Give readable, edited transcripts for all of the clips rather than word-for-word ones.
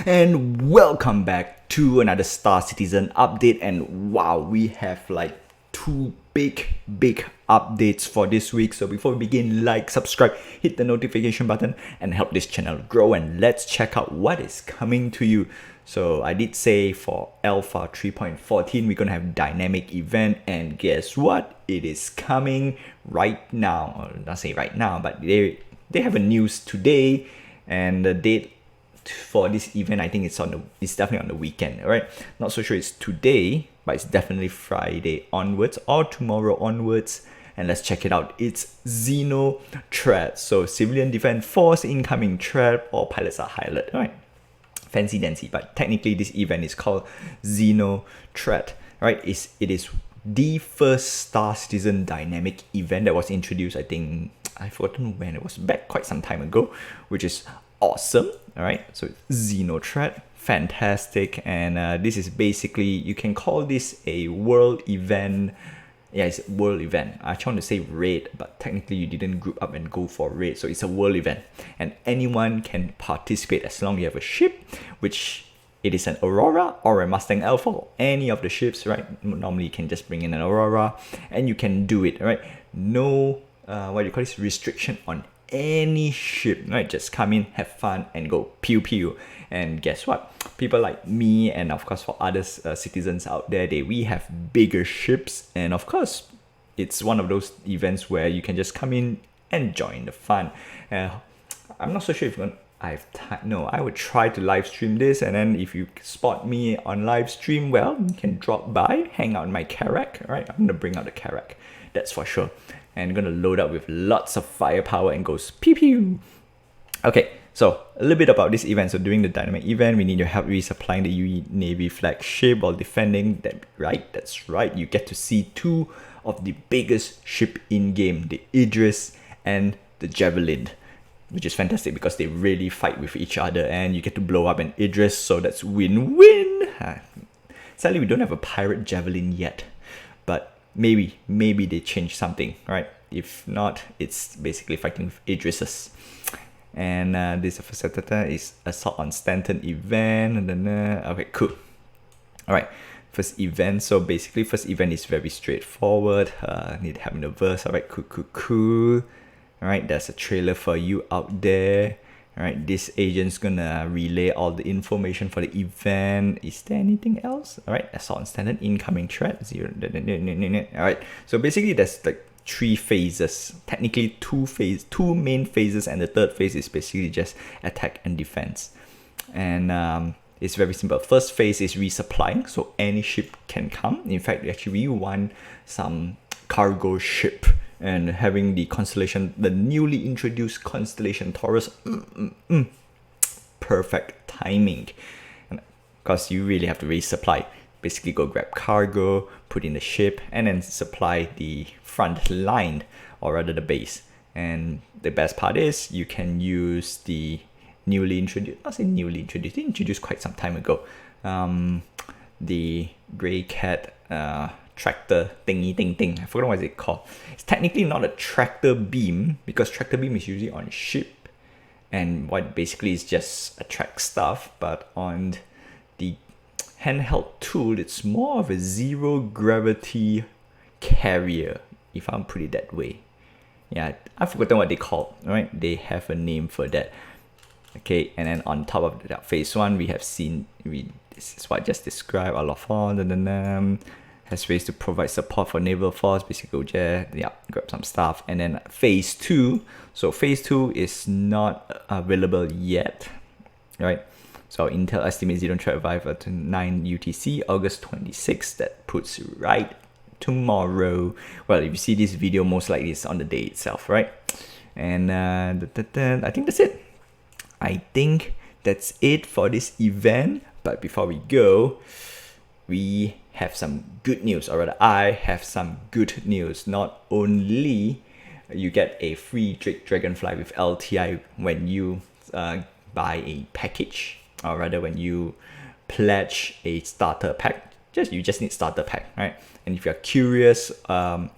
and welcome back to another Star Citizen update. And wow, we have like two big updates for this week. So before we begin, like, subscribe, hit the notification button and help this channel grow, and let's check out what is coming to you. So I did say for Alpha 3.14 we're gonna have dynamic event, and guess what? It is coming right now. Or not say right now, but they have a news today, and the date for this event, I think it's definitely on the weekend. All right, not so sure it's today, but it's definitely Friday onwards or tomorrow onwards. And let's check it out. It's XenoThreat. So civilian defense force incoming threat, or pilots are high alert. All right, fancy dancy, but technically this event is called XenoThreat. Right, it is the first Star Citizen dynamic event that was introduced. I think I've forgotten when, it was back quite some time ago, which is awesome. All right, so XenoThreat, fantastic. And this is basically, you can call this a world event. Yeah, it's a world event. I actually want to say raid, but technically you didn't group up and go for raid, so it's a world event and anyone can participate as long as you have a ship, which it is an Aurora or a Mustang Alpha, or any of the ships, right? Normally you can just bring in an Aurora and you can do it, right? No what do you call this, restriction on any ship, right? Just come in, have fun, and go pew pew. And guess what? People like me, and of course for other citizens out there, we have bigger ships, and of course it's one of those events where you can just come in and join the fun. I'm not so sure if I would try to live stream this, and then if you spot me on live stream, well, you can drop by, hang out in my Karak. Right, I'm gonna bring out the Karak, that's for sure, and gonna load up with lots of firepower and goes pew pew. Okay, so a little bit about this event. So during the dynamic event, we need your help resupplying the UE Navy flagship while defending that. Right, that's right. You get to see two of the biggest ship in game, the Idris and the Javelin, which is fantastic because they really fight with each other, and you get to blow up an Idris, so that's win-win. Sadly, we don't have a pirate Javelin yet, but maybe they change something, right? If not, it's basically fighting with Idrises. And this is assault on Stanton event. Okay, cool. All right, first event. So basically, first event is very straightforward. Need to have in the verse. All right, cool. All right, there's a trailer for you out there. All right, this agent's gonna relay all the information for the event. Is there anything else? All right, assault on Stanton, incoming threat 0. All right, so basically there's like 3 phases, technically 2 main phases, and the third phase is basically just attack and defense. And it's very simple. First phase is resupplying, so any ship can come. In fact, actually we want some cargo ship, and having the constellation, the newly introduced constellation Taurus, perfect timing, because you really have to resupply. Basically go grab cargo, put in the ship, and then supply the front line, or rather the base. And the best part is you can use the newly introduced, introduced quite some time ago, the Grey Cat tractor thingy. I forgot what it's called. It's technically not a tractor beam, because tractor beam is usually on ship, and what basically is just attract stuff, but on the handheld tool, it's more of a zero gravity carrier, if I'm put it that way. Yeah, I've forgotten what they call. Right, they have a name for that. Okay, and then on top of that, phase 1, we have seen, this is what I just described. All of all, has ways to provide support for naval force. Basically, go there, grab some stuff. And then phase 2. So phase 2 is not available yet, right? So Intel estimates XenoThreat arrive at 9 UTC, August 26th. That puts right tomorrow. Well, if you see this video, most likely it's on the day itself, right? And I think that's it. I think that's it for this event. But before we go, we have some good news, or rather I have some good news. Not only you get a free Drake Dragonfly with LTI when you buy a package, or rather when you pledge a starter pack. You just need starter pack, right? And if you're curious, well,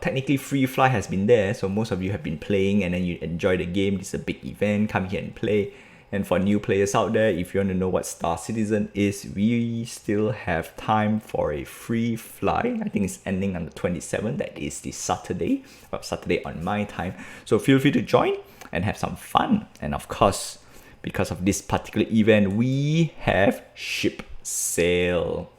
technically Free Fly has been there, so most of you have been playing and then you enjoy the game. This is a big event, come here and play. And for new players out there, if you want to know what Star Citizen is, we still have time for a free fly. I think it's ending on the 27th. That is the Saturday, well, Saturday on my time. So feel free to join and have some fun. And of course, because of this particular event, we have ship sale.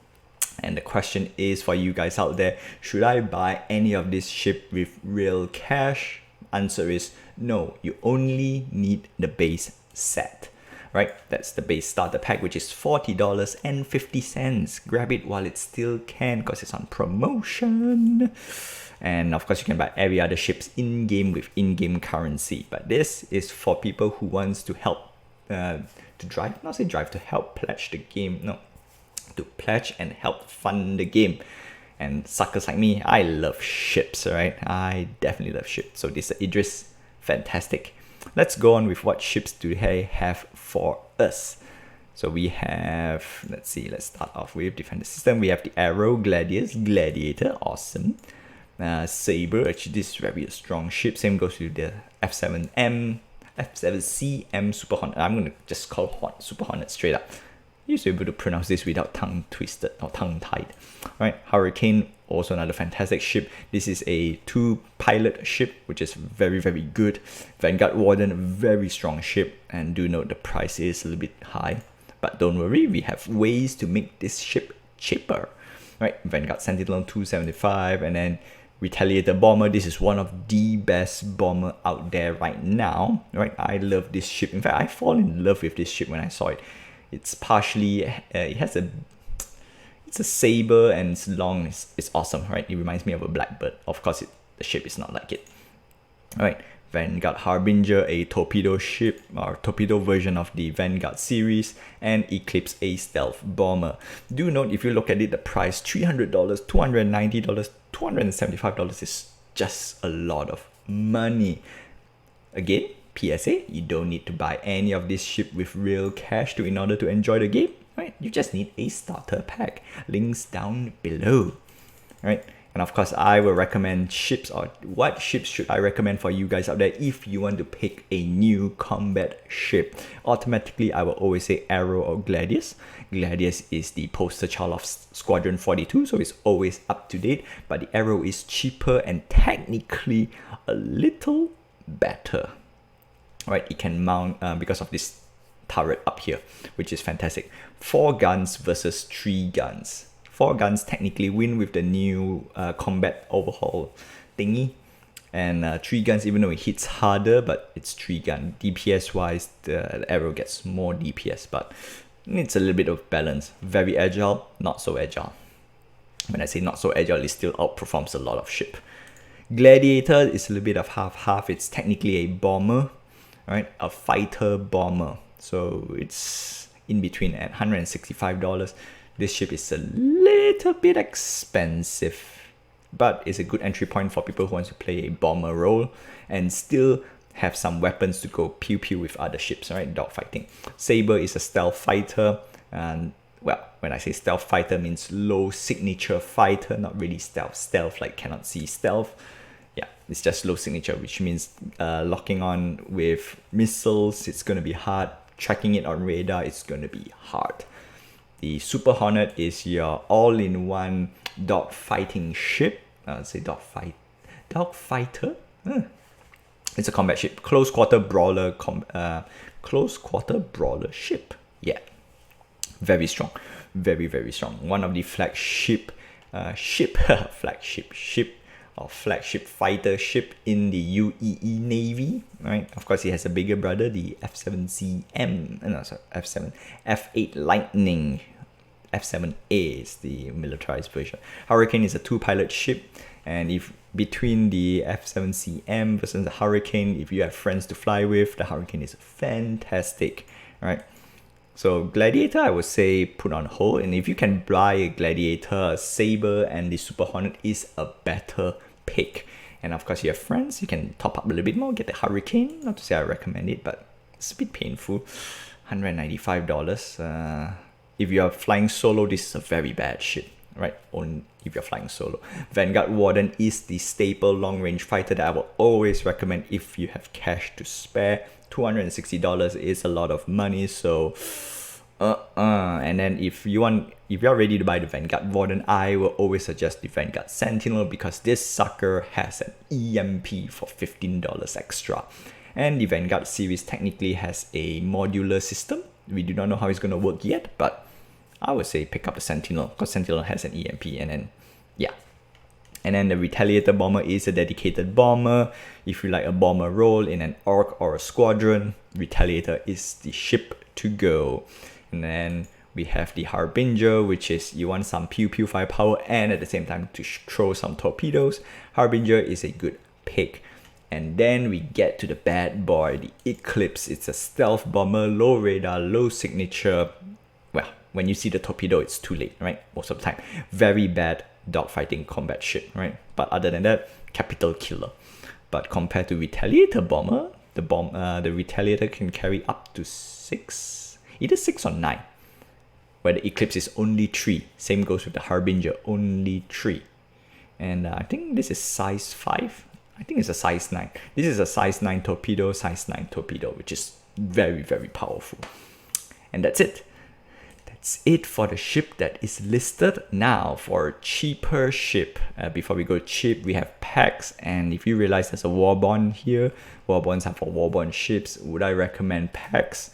And the question is for you guys out there, should I buy any of this ship with real cash? Answer is no. You only need the base set, right? That's the base starter pack, which is $40.50. Grab it while it still can because it's on promotion. And of course, you can buy every other ships in-game with in-game currency. But this is for people who wants to help to help pledge the game. No, to pledge and help fund the game. And suckers like me, I love ships, right? I definitely love ships. So this is Idris, fantastic. Let's go on with what ships do they have for us. So we have, let's start off with Defender System. We have the Arrow, Gladiator, awesome. Saber, actually this is very strong ship. Same goes with the F7M, F7CM Super Hornet. I'm going to just call Super Hornet straight up. You should be able to pronounce this without tongue twisted or tongue tied. Right, Hurricane, also another fantastic ship. This is a 2-pilot ship, which is very, very good. Vanguard Warden, very strong ship. And do note the price is a little bit high. But don't worry, we have ways to make this ship cheaper. Right, Vanguard Sentinel 275, and then Retaliator Bomber. This is one of the best bomber out there right now. Right, I love this ship. In fact, I fall in love with this ship when I saw it. It's partially, it's a saber and it's long. It's awesome, right? It reminds me of a Blackbird. Of course, the ship is not like it. All right, Vanguard Harbinger, a torpedo ship or torpedo version of the Vanguard series, and Eclipse, a stealth bomber. Do note, if you look at it, the price $300, $290, $275 is just a lot of money. Again, PSA, you don't need to buy any of this ship with real cash in order to enjoy the game, right? You just need a starter pack. Links down below, right? And of course, I will recommend ships, or what ships should I recommend for you guys out there if you want to pick a new combat ship. Automatically, I will always say Arrow or Gladius. Gladius is the poster child of Squadron 42, so it's always up to date. But the Arrow is cheaper and technically a little better. Right, it can mount because of this turret up here, which is fantastic. 4 guns versus 3 guns. 4 guns technically win with the new combat overhaul thingy, and 3 guns, even though it hits harder, but it's 3 gun. DPS wise, the Arrow gets more DPS, but it's a little bit of balance. Very agile, not so agile. When I say not so agile, it still outperforms a lot of ship. Gladiator is a little bit of half-half. It's technically a bomber, right? A fighter bomber. So it's in between at $165. This ship is a little bit expensive, but it's a good entry point for people who want to play a bomber role and still have some weapons to go pew pew with other ships, right? Dogfighting. Saber is a stealth fighter, and well, when I say stealth fighter, means low signature fighter, not really stealth like cannot see stealth. Yeah, it's just low signature, which means locking on with missiles, it's going to be hard. Tracking it on radar, it's going to be hard. The Super Hornet is your all-in-one dogfighting ship. Say dogfighter. It's a combat ship, close quarter brawler ship. Yeah, very strong, very strong. One of the flagship fighter ship in the UEE Navy, right? Of course, it has a bigger brother, the F8 Lightning. F7A is the militarized version. Hurricane is a 2-pilot ship, and if between the F7CM versus the Hurricane, if you have friends to fly with, the Hurricane is fantastic, right? So Gladiator, I would say put on hold, and if you can buy a Gladiator, a Saber, and the Super Hornet is a better pick. And of course, you have friends, you can top up a little bit more, get the Hurricane. Not to say I recommend it, but it's a bit painful. $195. If you are flying solo, this is a very bad ship, right? Only if you're flying solo. Vanguard Warden is the staple long-range fighter that I will always recommend if you have cash to spare. $260 is a lot of money, so and then if you're ready to buy the Vanguard Warden, I will always suggest the Vanguard Sentinel, because this sucker has an EMP for $15 extra. And the Vanguard series technically has a modular system. We do not know how it's going to work yet, but I would say pick up a Sentinel, because Sentinel has an EMP. And then yeah, and then the Retaliator Bomber is a dedicated bomber. If you like a bomber role in an orc or a squadron, Retaliator is the ship to go. And then we have the Harbinger, which is you want some pew pew firepower and at the same time to throw some torpedoes. Harbinger is a good pick. And then we get to the bad boy, the Eclipse. It's a stealth bomber, low radar, low signature. Well, when you see the torpedo, it's too late, right? Most of the time. Very bad dogfighting combat shit, right? But other than that, capital killer. But compared to Retaliator Bomber, the Retaliator can carry up to 6, either 6 or 9. Where the Eclipse is only 3. Same goes with the Harbinger, only 3. And I think this is size 5. I think it's a size 9. This is a size 9 torpedo, which is very, very powerful. And that's it. That's it for the ship that is listed. Now for a cheaper ship. Before we go cheap, we have packs. And if you realize there's a war bond here, war bonds are for war bond ships. Would I recommend packs?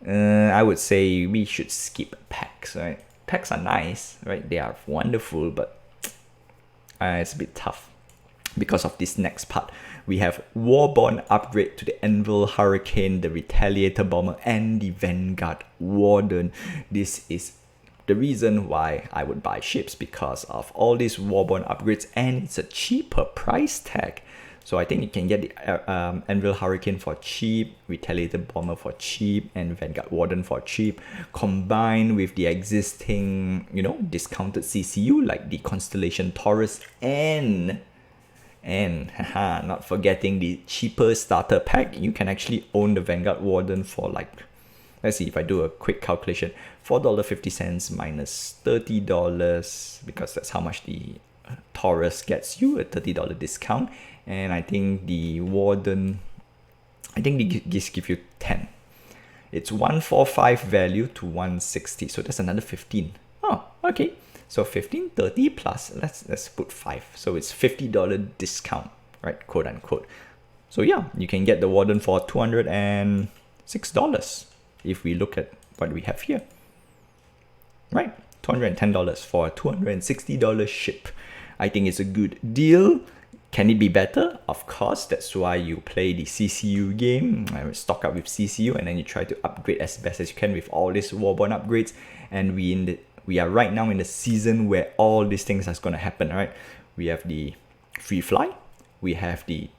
I would say we should skip packs, right? Packs are nice, right? They are wonderful, but it's a bit tough. Because of this next part, we have Warbond upgrade to the Anvil Hurricane, the Retaliator Bomber, and the Vanguard Warden. This is the reason why I would buy ships, because of all these Warbond upgrades, and it's a cheaper price tag. So I think you can get the Anvil Hurricane for cheap, Retaliator Bomber for cheap, and Vanguard Warden for cheap, combined with the existing, discounted CCU like the Constellation Taurus and not forgetting the cheaper starter pack. You can actually own the Vanguard Warden for like, let's see if I do a quick calculation, $4.50 minus $30, because that's how much the Taurus gets you, a $30 discount. And I think the Warden, I think they just give you 10. It's 145 value to 160, so that's another 15. Oh, okay. So 15, 30 plus, let's put 5. So it's $50 discount, right? Quote unquote. So yeah, you can get the Warden for $206 if we look at what we have here. Right? $210 for a $260 ship. I think it's a good deal. Can it be better? Of course, that's why you play the CCU game. I stock up with CCU and then you try to upgrade as best as you can with all these Warbond upgrades. And we are right now in the season where all these things are going to happen, right? We have the Free Fly, we have the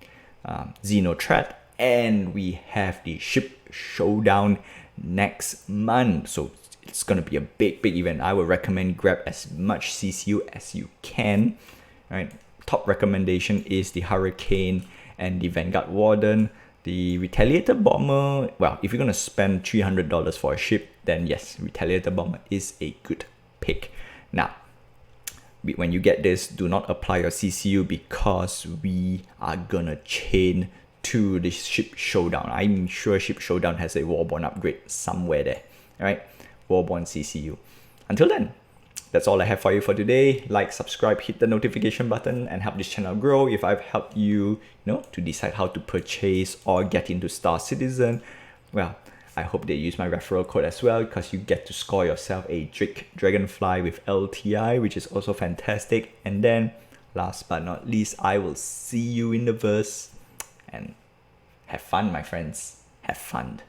XenoThreat, and we have the Ship Showdown next month. So it's going to be a big event. I would recommend grab as much CCU as you can, right? Top recommendation is the Hurricane and the Vanguard Warden. The Retaliator Bomber, well, if you're going to spend $300 for a ship, then yes, Retaliator Bomber is a good pick. Now, when you get this, do not apply your CCU, because we are going to chain to the Ship Showdown. I'm sure Ship Showdown has a Warbond upgrade somewhere there, right? Warbond CCU. Until then, that's all I have for you for today. Like, subscribe, hit the notification button, and help this channel grow. If I've helped you, to decide how to purchase or get into Star Citizen, well, I hope they use my referral code as well, because you get to score yourself a Dragonfly with LTI, which is also fantastic. And then, last but not least, I will see you in the verse. And have fun, my friends. Have fun.